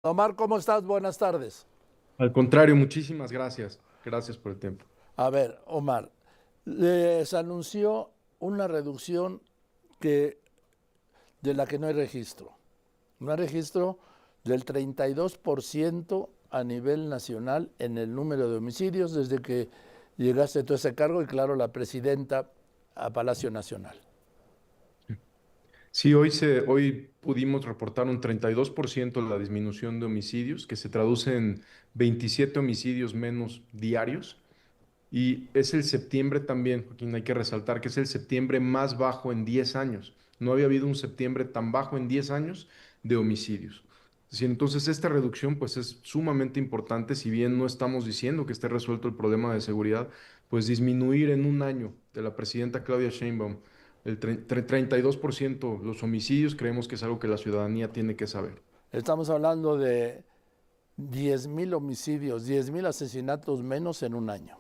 Omar, ¿cómo estás? Buenas tardes. Al contrario, muchísimas gracias. Gracias por el tiempo. A ver, Omar, les anunció una reducción que, de la que no hay registro. No hay registro del 32% a nivel nacional en el número de homicidios desde que llegaste tú a ese cargo y claro, la presidenta a Palacio Nacional. Sí, hoy pudimos reportar un 32% de la disminución de homicidios, que se traduce en 27 homicidios menos diarios. Y es el septiembre también, Joaquín, hay que resaltar que es el septiembre más bajo en 10 años. No había habido un septiembre tan bajo en 10 años de homicidios. Sí, entonces, esta reducción pues es sumamente importante, si bien no estamos diciendo que esté resuelto el problema de seguridad, pues disminuir en un año de la presidenta Claudia Sheinbaum el 32% los homicidios, creemos que es algo que la ciudadanía tiene que saber. Estamos hablando de 10,000 homicidios, 10,000 asesinatos menos en un año.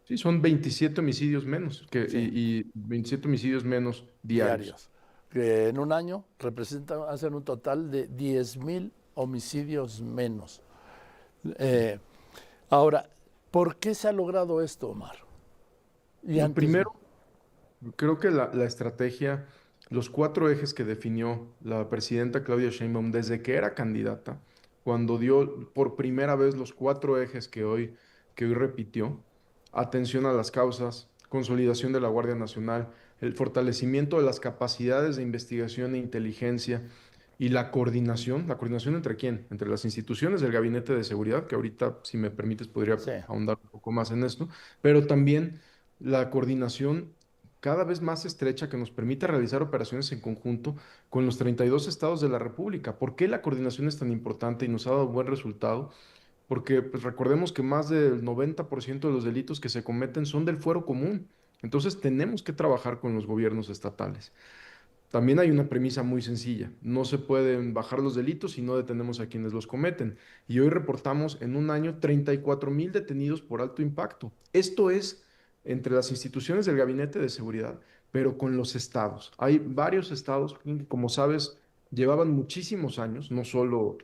Sí, son 27 homicidios menos Sí, y 27 homicidios menos diarios. diarios, que en un año representan, hacen un total de 10,000 homicidios menos. Eh, Ahora, ¿por qué se ha logrado esto, Omar? Y Lo antes primero, no. creo que la estrategia, los cuatro ejes que definió la presidenta Claudia Sheinbaum desde que era candidata, cuando dio por primera vez los cuatro ejes que hoy repitió: atención a las causas, consolidación de la Guardia Nacional, el fortalecimiento de las capacidades de investigación e inteligencia y la coordinación entre quién, entre las instituciones del Gabinete de Seguridad, que ahorita, si me permites, podría Sí, ahondar un poco más en esto, pero también la coordinación cada vez más estrecha que nos permita realizar operaciones en conjunto con los 32 estados de la República. ¿Por qué la coordinación es tan importante y nos ha dado buen resultado? Porque pues, recordemos que más del 90% de los delitos que se cometen son del fuero común. Entonces tenemos que trabajar con los gobiernos estatales. También hay una premisa muy sencilla: no se pueden bajar los delitos si no detenemos a quienes los cometen. Y hoy reportamos en un año 34,000 detenidos por alto impacto. Esto es entre las instituciones del Gabinete de Seguridad, pero con los estados. Hay varios estados que, como sabes, llevaban muchísimos años, no solo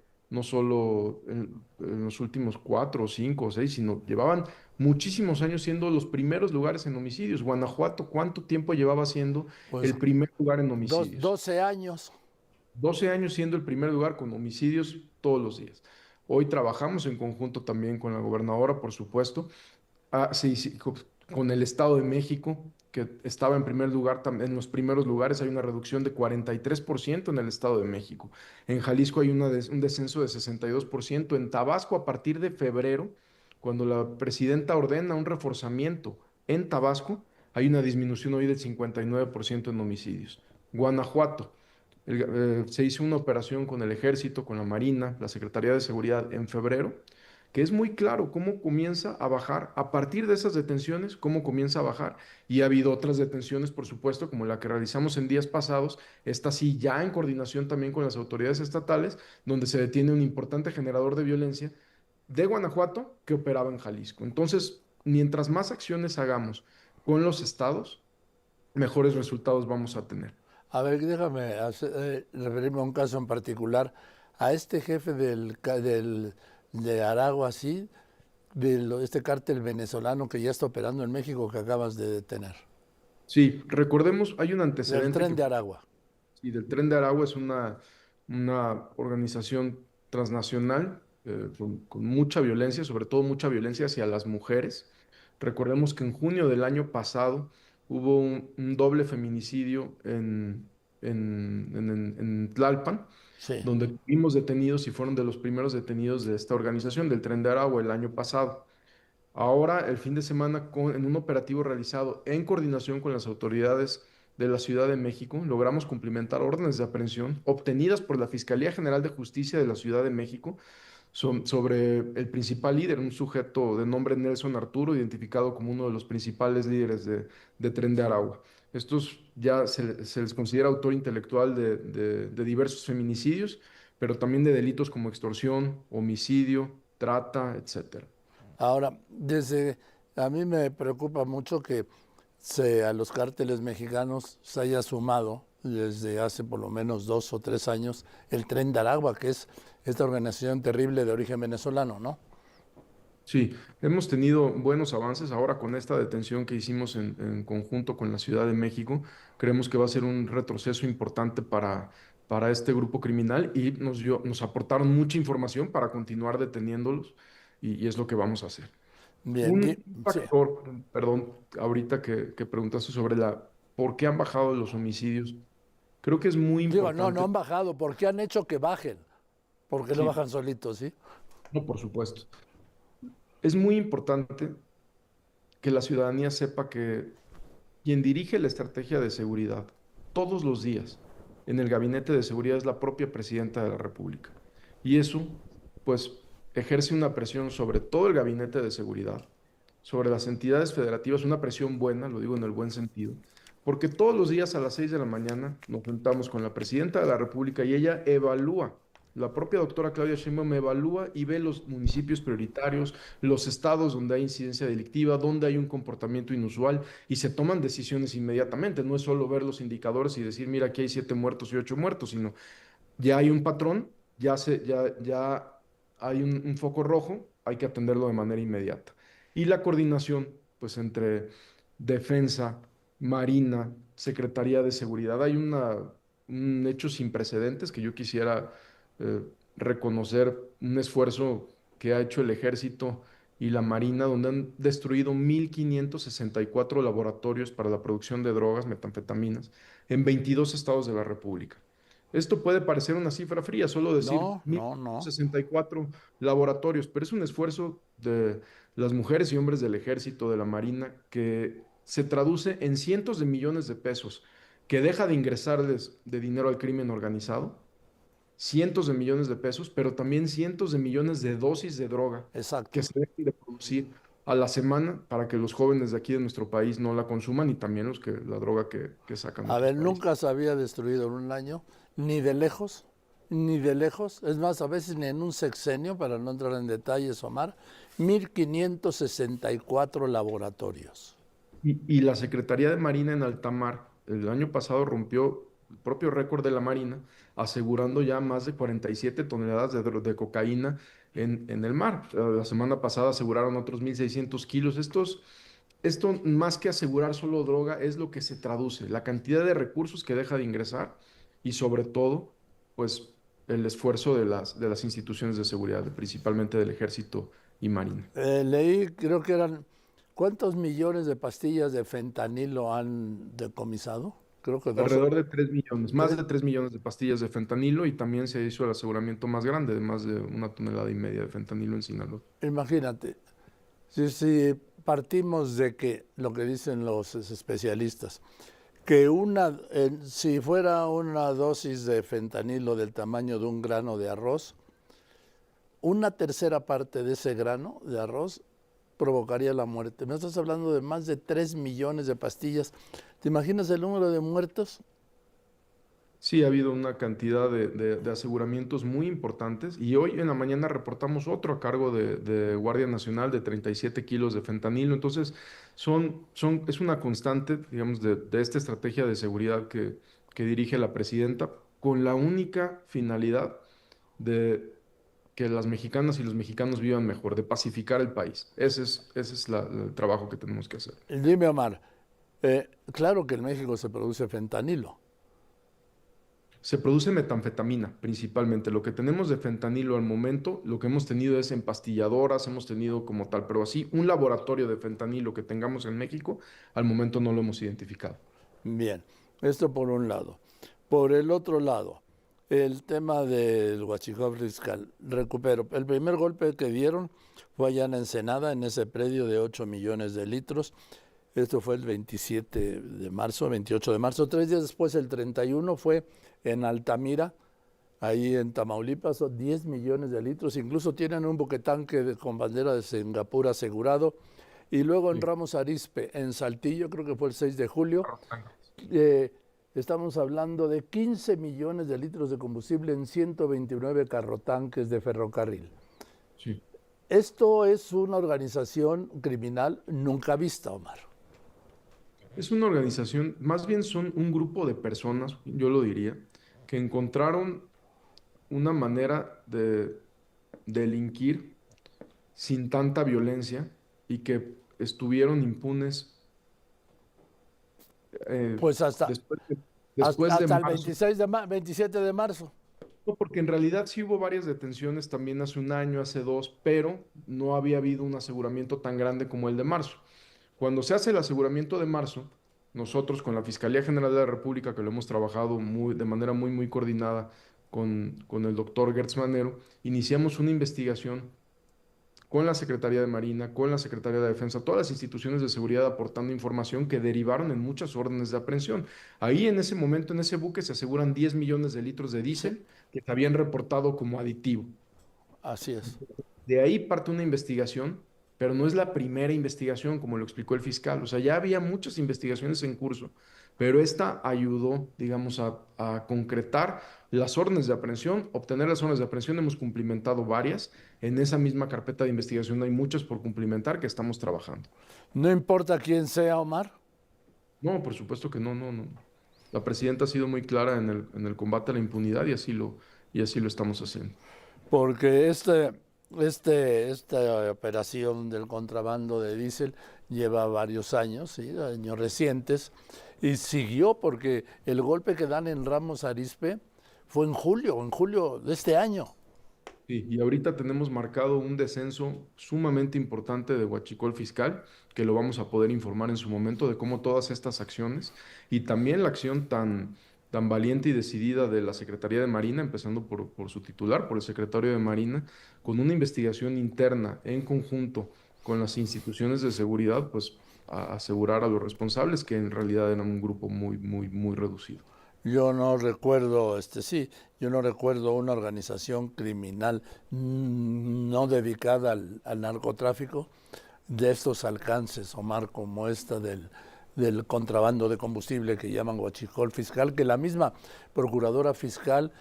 en los últimos 4 o 5 o 6, sino llevaban muchísimos años siendo los primeros lugares en homicidios. Guanajuato, ¿cuánto tiempo llevaba siendo pues el primer lugar en homicidios? 12 años. 12 años siendo el primer lugar con homicidios todos los días. Hoy trabajamos en conjunto también con la gobernadora, por supuesto, sí, sí, con el Estado de México, que estaba en primer lugar, en los primeros lugares hay una reducción de 43% en el Estado de México. En Jalisco hay un descenso de 62%. En Tabasco, a partir de febrero, cuando la presidenta ordena un reforzamiento en Tabasco, hay una disminución hoy del 59% en homicidios. Guanajuato, se hizo una operación con el Ejército, con la Marina, la Secretaría de Seguridad en febrero, que es muy claro cómo comienza a bajar, a partir de esas detenciones, cómo comienza a bajar. Y ha habido otras detenciones, por supuesto, como la que realizamos en días pasados, esta sí ya en coordinación también con las autoridades estatales, donde se detiene un importante generador de violencia de Guanajuato que operaba en Jalisco. Entonces, mientras más acciones hagamos con los estados, mejores resultados vamos a tener. A ver, déjame referirme a un caso en particular. A este jefe de Aragua, sí, este cártel venezolano que ya está operando en México que acabas de detener. Sí, recordemos, hay un Del antecedente tren de Aragua. y del Tren de Aragua es una organización transnacional con mucha violencia, sobre todo mucha violencia hacia las mujeres. Recordemos que en junio del año pasado hubo un doble feminicidio en Tlalpan, Sí. donde tuvimos detenidos y fueron de los primeros detenidos de esta organización, del Tren de Aragua, el año pasado. Ahora, el fin de semana, en un operativo realizado en coordinación con las autoridades de la Ciudad de México, logramos cumplimentar órdenes de aprehensión obtenidas por la Fiscalía General de Justicia de la Ciudad de México sobre el principal líder, un sujeto de nombre Nelson Arturo, identificado como uno de los principales líderes de Tren de Aragua. Estos ya se les considera autor intelectual de diversos feminicidios, pero también de delitos como extorsión, homicidio, trata, etcétera. Ahora, a mí me preocupa mucho que a los cárteles mexicanos se haya sumado desde hace por lo menos 2 o 3 años el Tren de Aragua, que es esta organización terrible de origen venezolano, ¿no? Sí, hemos tenido buenos avances ahora con esta detención que hicimos en conjunto con la Ciudad de México. Creemos que va a ser un retroceso importante para este grupo criminal y nos aportaron mucha información para continuar deteniéndolos y es lo que vamos a hacer. Bien, Un sí. factor, perdón, ahorita que preguntaste sobre por qué han bajado los homicidios, creo que es muy Digo, no importante. han bajado. ¿Por qué han hecho que bajen? Porque no Sí, bajan solitos, ¿sí? no, por supuesto. Es muy importante que la ciudadanía sepa que quien dirige la estrategia de seguridad todos los días en el gabinete de seguridad es la propia presidenta de la República. Y eso, pues, ejerce una presión sobre todo el gabinete de seguridad, sobre las entidades federativas, una presión buena, lo digo en el buen sentido, porque todos los días a las 6 de la mañana nos juntamos con la presidenta de la República y ella evalúa. La propia doctora Claudia Sheinbaum evalúa y ve los municipios prioritarios, los estados donde hay incidencia delictiva, donde hay un comportamiento inusual y se toman decisiones inmediatamente. No es solo ver los indicadores y decir, mira, aquí hay 7 muertos y 8 muertos, sino ya hay un patrón, ya hay un foco rojo, hay que atenderlo de manera inmediata. Y la coordinación, pues entre Defensa, Marina, Secretaría de Seguridad, hay un hecho sin precedentes que yo quisiera eh, reconocer, un esfuerzo que ha hecho el Ejército y la Marina, donde han destruido 1.564 laboratorios para la producción de drogas, metanfetaminas, en 22 estados de la República. Esto puede parecer una cifra fría, solo decir No, mil no, no. 64 laboratorios, pero es un esfuerzo de las mujeres y hombres del Ejército, de la Marina, que se traduce en cientos de millones de pesos que deja de ingresarles de dinero al crimen organizado, cientos de millones de pesos, pero también cientos de millones de dosis de droga que Exacto. se dejan de producir a la semana para que los jóvenes de aquí de nuestro país no la consuman y también la droga que sacan de A otros ver, países. nunca se había destruido en un año, ni de lejos, ni de lejos. Es más, a veces ni en un sexenio, para no entrar en detalles, Omar, 1.564 laboratorios. Y la Secretaría de Marina en alta mar el año pasado rompió el propio récord de la Marina, asegurando ya más de 47 toneladas de cocaína en el mar. La semana pasada aseguraron otros 1.600 kilos. Esto, más que asegurar solo droga, es lo que se traduce, la cantidad de recursos que deja de ingresar y sobre todo, pues, el esfuerzo de las instituciones de seguridad, principalmente del Ejército y Marina. Leí, creo que eran, ¿cuántos millones de pastillas de fentanilo han decomisado? Creo que dos o Alrededor de 3 millones, más tres. de 3 millones de pastillas de fentanilo y también se hizo el aseguramiento más grande de más de 1,5 toneladas de fentanilo en Sinaloa. Imagínate, si partimos de que lo que dicen los especialistas, que si fuera una dosis de fentanilo del tamaño de un grano de arroz, una tercera parte de ese grano de arroz provocaría la muerte. Me estás hablando de más de 3 millones de pastillas. ¿Te imaginas el número de muertos? Sí, ha habido una cantidad de aseguramientos muy importantes y hoy en la mañana reportamos otro a cargo de Guardia Nacional de 37 kilos de fentanilo. Entonces, es una constante, digamos, de esta estrategia de seguridad que dirige la presidenta con la única finalidad de que las mexicanas y los mexicanos vivan mejor, de pacificar el país. Ese es el trabajo que tenemos que hacer. Dime, Omar, claro que en México se produce fentanilo. Se produce metanfetamina principalmente. Lo que tenemos de fentanilo al momento, lo que hemos tenido es empastilladoras, hemos tenido como tal, pero así un laboratorio de fentanilo que tengamos en México, al momento no lo hemos identificado. Bien, esto por un lado. Por el otro lado, el tema del huachicol fiscal. Recupero. El primer golpe que dieron fue allá en Ensenada, en ese predio de 8 millones de litros. Esto fue el 27 de marzo, 28 de marzo. 3 días después, el 31, fue en Altamira, ahí en Tamaulipas, son 10 millones de litros. Incluso tienen un buquetanque con bandera de Singapur asegurado. Y luego en Sí. Ramos Arizpe, en Saltillo, creo que fue el 6 de julio, Arroz. eh, estamos hablando de 15 millones de litros de combustible en 129 carrotanques de ferrocarril. Sí. Esto es una organización criminal nunca vista, Omar. Es una organización, más bien son un grupo de personas, yo lo diría, que encontraron una manera de delinquir sin tanta violencia y que estuvieron impunes eh, Pues después después de hasta el marzo. 26 27 de marzo. No, porque en realidad sí hubo varias detenciones también hace un año, hace dos, pero no había habido un aseguramiento tan grande como el de marzo. Cuando se hace el aseguramiento de marzo, nosotros con la Fiscalía General de la República, que lo hemos trabajado de manera muy coordinada con el doctor Gertz Manero, iniciamos una investigación con la Secretaría de Marina, con la Secretaría de Defensa, todas las instituciones de seguridad aportando información que derivaron en muchas órdenes de aprehensión. Ahí en ese momento, en ese buque, se aseguran 10 millones de litros de Sí, diésel que se habían reportado como aditivo. así es. De ahí parte una investigación, pero no es la primera investigación, como lo explicó el fiscal. O sea, ya había muchas investigaciones en curso, pero esta ayudó, digamos, a concretar las órdenes de aprehensión, obtener las órdenes de aprehensión. Hemos cumplimentado varias. En esa misma carpeta de investigación hay muchas por cumplimentar que estamos trabajando. No importa quién sea, Omar, No, por supuesto que no, no, no. La presidenta ha sido muy clara en el combate a la impunidad y así lo estamos haciendo. porque esta operación del contrabando de diésel lleva varios años, ¿sí? Años recientes, y siguió porque el golpe que dan en Ramos Arizpe fue en julio de este año. Sí, y ahorita tenemos marcado un descenso sumamente importante de huachicol fiscal, que lo vamos a poder informar en su momento de cómo todas estas acciones y también la acción tan valiente y decidida de la Secretaría de Marina, empezando por su titular, por el secretario de Marina, con una investigación interna en conjunto con las instituciones de seguridad, pues a asegurar a los responsables que en realidad eran un grupo muy reducido. Yo no recuerdo, sí, yo no recuerdo una organización criminal no dedicada al narcotráfico de estos alcances, Omar, como esta del contrabando de combustible que llaman huachicol fiscal, que la misma procuradora fiscal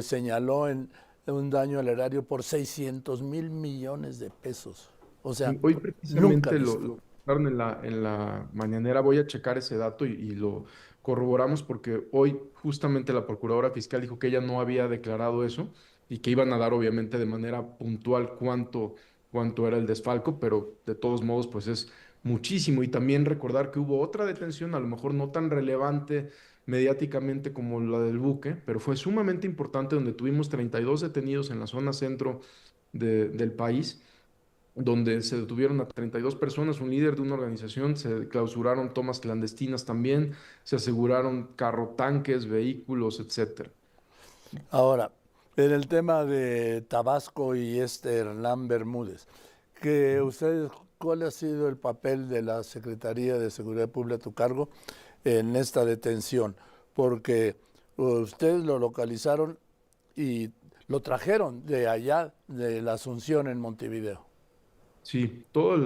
señaló en un daño al erario por 600.000 millones de pesos. O sea, Sí, hoy nunca precisamente visto. lo sacaron en la mañanera, voy a checar ese dato y lo corroboramos porque hoy justamente la procuradora fiscal dijo que ella no había declarado eso y que iban a dar obviamente de manera puntual cuánto era el desfalco, pero de todos modos pues es muchísimo. Y también recordar que hubo otra detención, a lo mejor no tan relevante mediáticamente como la del buque, pero fue sumamente importante donde tuvimos 32 detenidos en la zona centro del país donde se detuvieron a 32 personas, un líder de una organización, se clausuraron tomas clandestinas también, se aseguraron carro tanques, vehículos, etcétera. Ahora, en el tema de Tabasco y Hernán Bermúdez, que Ujú. ustedes, ¿cuál ha sido el papel de la Secretaría de Seguridad Pública a tu cargo en esta detención? Porque ustedes lo localizaron y lo trajeron de allá, de la Asunción en Montevideo. Sí, toda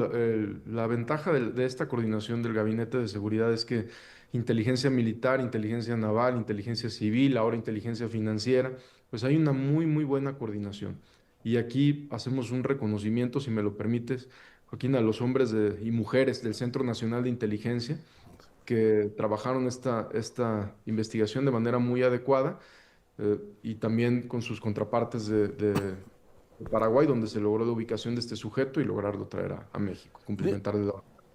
la ventaja de esta coordinación del Gabinete de Seguridad es que inteligencia militar, inteligencia naval, inteligencia civil, ahora inteligencia financiera, pues hay una muy buena coordinación. Y aquí hacemos un reconocimiento, si me lo permites, Joaquín, a los hombres y mujeres del Centro Nacional de Inteligencia que trabajaron esta investigación de manera muy adecuada y también con sus contrapartes de Paraguay, donde se logró la ubicación de este sujeto y lograrlo traer a México, Di- cumplimentarle la...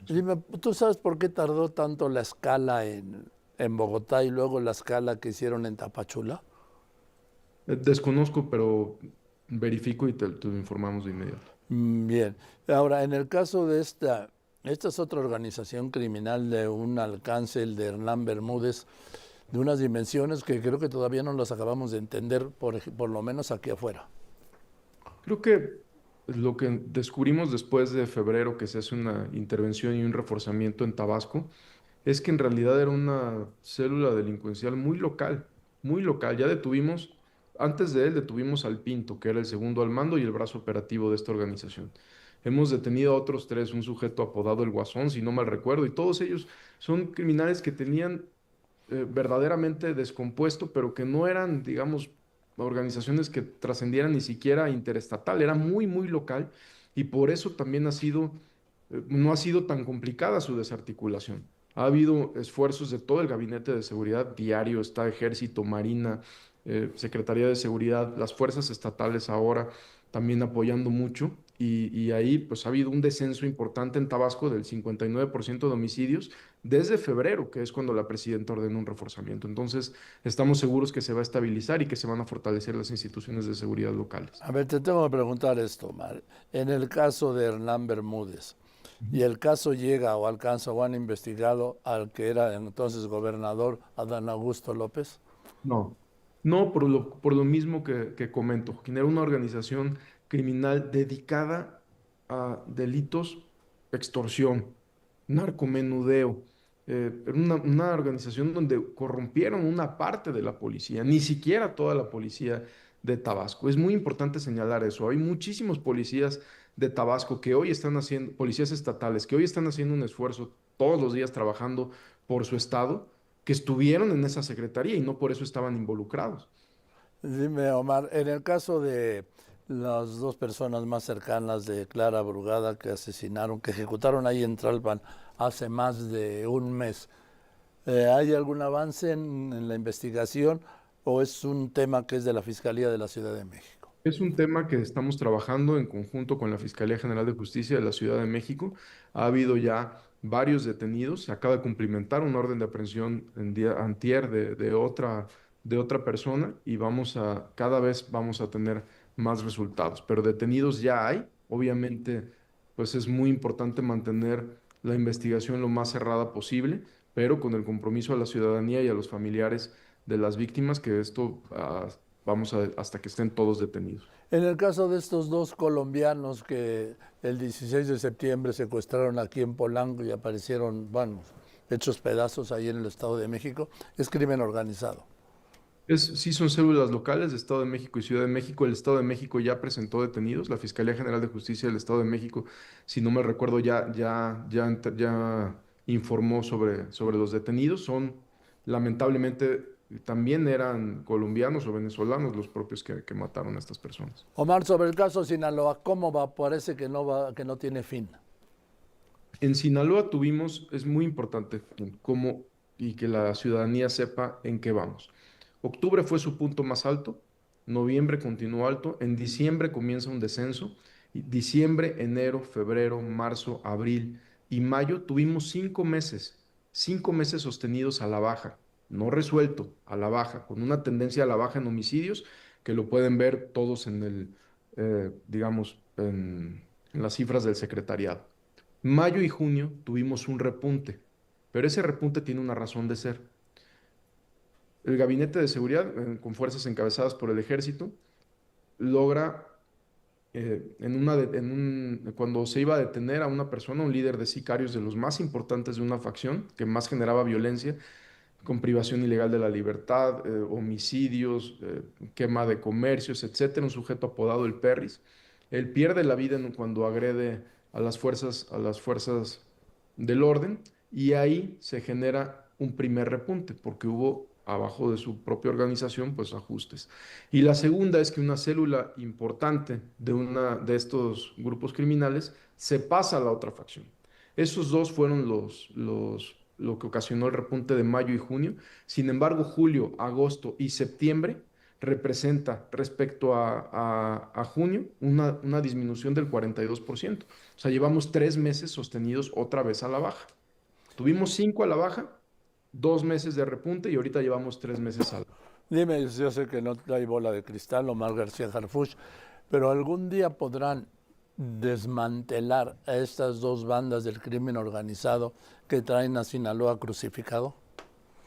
Dime, ¿tú sabes por qué tardó tanto la escala en Bogotá y luego la escala que hicieron en Tapachula? Desconozco, pero verifico y te lo informamos de inmediato. Bien. Ahora, en el caso de esta es otra organización criminal de un alcance, el de Hernán Bermúdez, de unas dimensiones que creo que todavía no las acabamos de entender, por lo menos aquí afuera. Creo que lo que descubrimos después de febrero, que se hace una intervención y un reforzamiento en Tabasco, es que en realidad era una célula delincuencial muy local, muy local. Ya detuvimos, antes de él detuvimos al Pinto, que era el segundo al mando y el brazo operativo de esta organización. Hemos detenido a otros tres, un sujeto apodado el Guasón, si no mal recuerdo, y todos ellos son criminales que tenían verdaderamente descompuesto, pero que no eran, digamos, organizaciones que trascendieran ni siquiera interestatal, era muy local y por eso también no ha sido tan complicada su desarticulación. Ha habido esfuerzos de todo el gabinete de seguridad diario, está Ejército, Marina, Secretaría de Seguridad, las fuerzas estatales ahora también apoyando mucho. Y ahí pues ha habido un descenso importante en Tabasco del 59% de homicidios desde febrero, que es cuando la presidenta ordenó un reforzamiento. Entonces, estamos seguros que se va a estabilizar y que se van a fortalecer las instituciones de seguridad locales. A ver, te tengo que preguntar esto, Omar. En el caso de Hernán Bermúdez, y el caso llega o alcanza o han investigado al que era entonces gobernador, Adán Augusto López. No, no por lo mismo que comento. Genera una organización criminal dedicada a delitos, extorsión, narcomenudeo. Era una organización donde corrompieron una parte de la policía, ni siquiera toda la policía de Tabasco. Es muy importante señalar eso. Hay muchísimos policías de Tabasco que hoy están haciendo, policías estatales, que hoy están haciendo un esfuerzo todos los días trabajando por su estado que estuvieron en esa secretaría y no por eso estaban involucrados. Dime, Omar, en el caso de las dos personas más cercanas de Clara Brugada que asesinaron, que ejecutaron ahí en Tlalpan hace más de un mes, ¿hay algún avance en la investigación o es un tema que es de la Fiscalía de la Ciudad de México? Es un tema que estamos trabajando en conjunto con la Fiscalía General de Justicia de la Ciudad de México. Ha habido ya varios detenidos. Se acaba de cumplimentar una orden de aprehensión en día antier de otra persona y cada vez vamos a tener más resultados. Pero detenidos ya hay. Obviamente, pues es muy importante mantener la investigación lo más cerrada posible, pero con el compromiso a la ciudadanía y a los familiares de las víctimas que esto hasta que estén todos detenidos. En el caso de estos dos colombianos que el 16 de septiembre secuestraron aquí en Polanco y aparecieron, bueno, hechos pedazos ahí en el Estado de México, es crimen organizado. Sí son células locales de Estado de México y Ciudad de México. El Estado de México ya presentó detenidos. La Fiscalía General de Justicia del Estado de México, si no me recuerdo, ya informó sobre los detenidos. Lamentablemente, también eran colombianos o venezolanos los propios que mataron a estas personas. Omar, sobre el caso Sinaloa, ¿cómo va? Parece que no va, que no tiene fin. En Sinaloa es muy importante y que la ciudadanía sepa en qué vamos. Octubre fue su punto más alto, noviembre continuó alto, en diciembre comienza un descenso, y diciembre, enero, febrero, marzo, abril y mayo tuvimos 5 meses sostenidos a la baja, no resuelto, a la baja, con una tendencia a la baja en homicidios que lo pueden ver todos digamos, en las cifras del secretariado. Mayo y junio tuvimos un repunte, pero ese repunte tiene una razón de ser. El Gabinete de Seguridad, con fuerzas encabezadas por el Ejército, logra, cuando se iba a detener a una persona, un líder de sicarios de los más importantes de una facción, que más generaba violencia, con privación ilegal de la libertad, homicidios, quema de comercios, etcétera, un sujeto apodado el Perris. Él pierde la vida cuando agrede a las fuerzas del orden y ahí se genera un primer repunte porque hubo abajo de su propia organización pues ajustes. Y la segunda es que una célula importante de estos grupos criminales se pasa a la otra facción. Esos dos fueron lo que ocasionó el repunte de mayo y junio. Sin embargo, julio, agosto y septiembre representa respecto a junio una disminución del 42%. O sea, llevamos 3 meses sostenidos otra vez a la baja. Tuvimos 5 a la baja, 2 meses de repunte y ahorita llevamos 3 meses a la baja. Dime, yo sé que no hay bola de cristal, Omar García Harfuch, pero algún día podrán desmantelar a estas dos bandas del crimen organizado que traen a Sinaloa crucificado.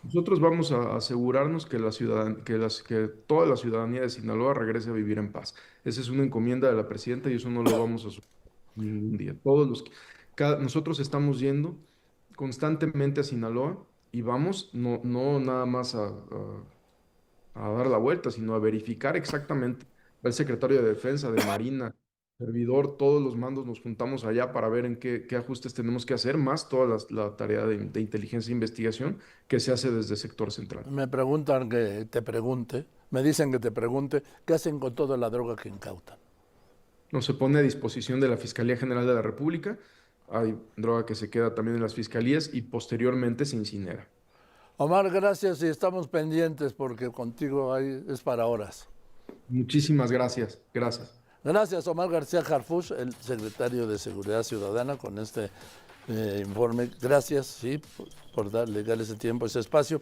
Nosotros vamos a asegurarnos que toda la ciudadanía de Sinaloa regrese a vivir en paz. Esa es una encomienda de la presidenta y eso no lo vamos a hacer ningún día. Nosotros estamos yendo constantemente a Sinaloa y vamos no nada más a dar la vuelta, sino a verificar exactamente. El secretario de Defensa, de Marina, servidor, todos los mandos nos juntamos allá para ver en qué ajustes tenemos que hacer, más toda la tarea de inteligencia e investigación que se hace desde el sector central. Me preguntan que te pregunte, me dicen que te pregunte, ¿qué hacen con toda la droga que incautan? No se pone a disposición de la Fiscalía General de la República. hay droga que se queda también en las fiscalías y posteriormente se incinera. Omar, gracias y estamos pendientes porque contigo es para horas. Muchísimas gracias. Gracias. Gracias, Omar García Harfuch, el secretario de Seguridad Ciudadana, con este informe. Gracias, sí, por darle ese tiempo, ese espacio.